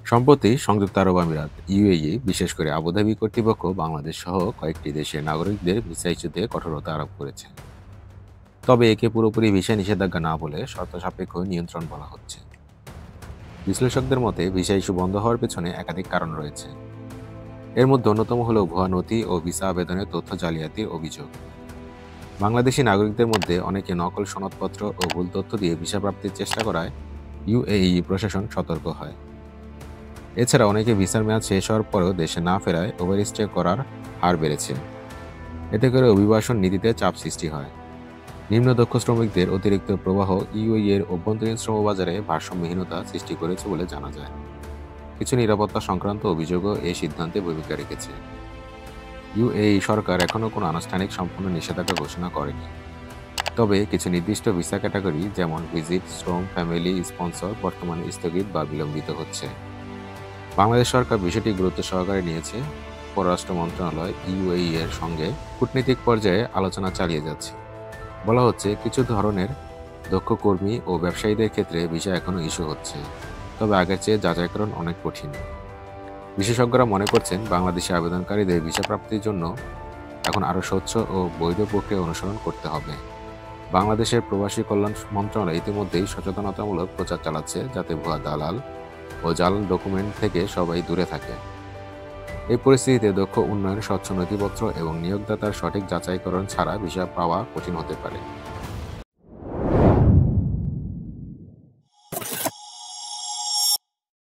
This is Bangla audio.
সম্প্রতি সংযুক্ত আরব আমিরাত ইউএই বিশেষ করে আবুধাবি কর্তৃপক্ষ বাংলাদেশ সহ কয়েকটি দেশের নাগরিকদের ভিসা ইস্যুতে কঠোরতা আরোপ করেছে। তবে একে পুরোপুরি ভিসা নিষেধাজ্ঞা না বলে শর্ত সাপেক্ষ নিয়ন্ত্রণ বলা হচ্ছে। বিশ্লেষকদের মতে ভিসা ইস্যু বন্ধ হওয়ার পেছনে একাধিক কারণ রয়েছে। এর মধ্যে অন্যতম হল ভুয়া নথি ও ভিসা আবেদনের তথ্য জালিয়াতির অভিযোগ। বাংলাদেশি নাগরিকদের মধ্যে অনেকে নকল সনদপত্র ও ভুল তথ্য দিয়ে ভিসা প্রাপ্তির চেষ্টা করায় ইউএই প্রশাসন সতর্ক হয়। এছাড়া অনেকে ভিসার মেয়াদ শেষ হওয়ার পরেও দেশে না ফেরায় ওভারস্টে করার হার বেড়েছে। এতে করে অভিবাসন নীতিতে চাপ সৃষ্টি হয়। নিম্নদক্ষ শ্রমিকদের অতিরিক্ত প্রবাহ ইউএই এর অভ্যন্তরীণ শ্রমবাজারে ভারসাম্যহীনতা সৃষ্টি করেছে বলে জানা যায়। কিছু নিরাপত্তা সংক্রান্ত অভিযোগও এই সিদ্ধান্তে ভূমিকা রেখেছে। ইউএই সরকার এখনও কোনো আনুষ্ঠানিক সম্পূর্ণ নিষেধাজ্ঞা ঘোষণা করেনি। তবে কিছু নির্দিষ্ট ভিসা ক্যাটাগরি যেমন ভিজিট, শ্রম, ফ্যামিলি, স্পন্সর বর্তমানে স্থগিত বা বিলম্বিত হচ্ছে। বাংলাদেশ সরকার বিষয়টি গুরুত্ব সহকারে নিয়েছে। পররাষ্ট্র মন্ত্রণালয় ইউএই এর সঙ্গে কূটনীতিক পর্যায়ে আলোচনা চালিয়ে যাচ্ছে। বলা হচ্ছে কিছু ধরনের দক্ষ কর্মী ও ব্যবসায়ীদের ক্ষেত্রে ভিসা এখনও ইস্যু হচ্ছে, তবে আগের চেয়ে যাচাইকরণ অনেক কঠিন। বিশেষজ্ঞরা মনে করছেন বাংলাদেশি আবেদনকারীদের ভিসা প্রাপ্তির জন্য এখন আরও স্বচ্ছ ও বৈধ প্রক্রিয়া অনুসরণ করতে হবে। বাংলাদেশের প্রবাসী কল্যাণ মন্ত্রণালয় ইতিমধ্যেই সচেতনতামূলক প্রচার চালাচ্ছে, যাতে ভুয়া দালাল ও জাল ডকুমেন্ট থেকে সবাই দূরে থাকে। এই পরিস্থিতিতে দক্ষ উন্নয়ন, স্বচ্ছ নথিপত্র এবং নিয়োগদাতার সঠিক যাচাইকরণ ছাড়া ভিসা পাওয়া কঠিন হতে পারে।